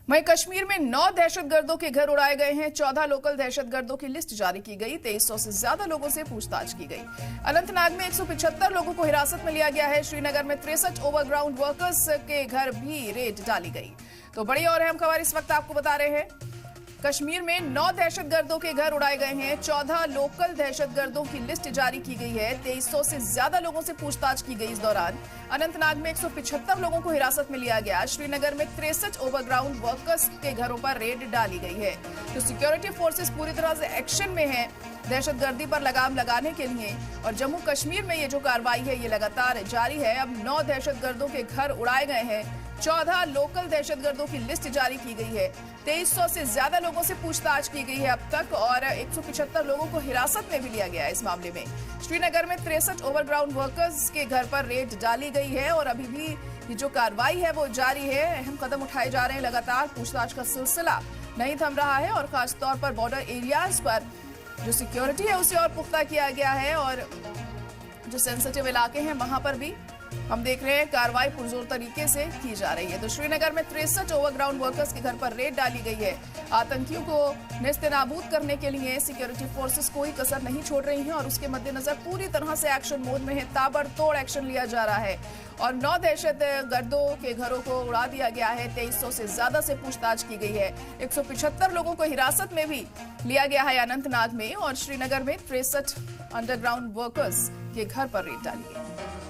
वहीं कश्मीर में 9 दहशतगर्दों के घर उड़ाए गए हैं। 14 लोकल दहशतगर्दों की लिस्ट जारी की गई। 2300 से ज्यादा लोगों से पूछताछ की गई। अनंतनाग में 175 लोगों को हिरासत में लिया गया है। श्रीनगर में 63 ओवरग्राउंड वर्कर्स के घर भी रेड डाली गई। तो बड़ी और अहम खबर इस वक्त आपको बता रहे हैं। कश्मीर में 9 दहशतगर्दों के घर उड़ाए गए हैं। 14 लोकल दहशतगर्दों की लिस्ट जारी की गई है। 2300 से ज्यादा लोगों से पूछताछ की गई। इस दौरान अनंतनाग में 175 लोगों को हिरासत में लिया गया। श्रीनगर में 63 ओवरग्राउंड वर्कर्स के घरों पर रेड डाली गई है। तो सिक्योरिटी फोर्सेस पूरी तरह से एक्शन में है दहशतगर्दी पर लगाम लगाने के लिए। और जम्मू कश्मीर में ये जो कार्रवाई है ये लगातार जारी है। अब 9 दहशतगर्दों के घर उड़ाए गए हैं। 14 लोकल दहशतगर्दों की लिस्ट जारी की गई है। 2300 से ज्यादा लोगों से पूछताछ की गई है अब तक और 175 लोगों को हिरासत में भी लिया गया है। इस मामले में श्रीनगर में 63 ओवरग्राउंड वर्कर्स के घर पर रेड डाली गई है और अभी भी ये जो कार्रवाई है वो जारी है। अहम कदम उठाए जा रहे हैं। लगातार पूछताछ का सिलसिला नहीं थम रहा है और खासतौर पर बॉर्डर एरियाज पर जो सिक्योरिटी है उसे और पुख्ता किया गया है और जो सेंसिटिव इलाके हैं वहां पर भी हम देख रहे हैं कार्रवाई पुरजोर तरीके से की जा रही है। तो श्रीनगर में 63 ओवरग्राउंड वर्कर्स के घर पर रेड डाली गई है। आतंकियों को नेस्तनाबूद करने के लिए सिक्योरिटी फोर्सेस कोई कसर नहीं छोड़ रही हैं और उसके मद्देनजर पूरी तरह से एक्शन मोड में है। ताबड़तोड़ एक्शन लिया जा रहा है और 9 दहशतगर्दों के घरों को उड़ा दिया गया है। 2300 से ज्यादा से पूछताछ की गई है। 175 लोगों को हिरासत में भी लिया गया है अनंतनाग में और श्रीनगर में 63 अंडरग्राउंड वर्कर्स के घर पर रेड डाली गई।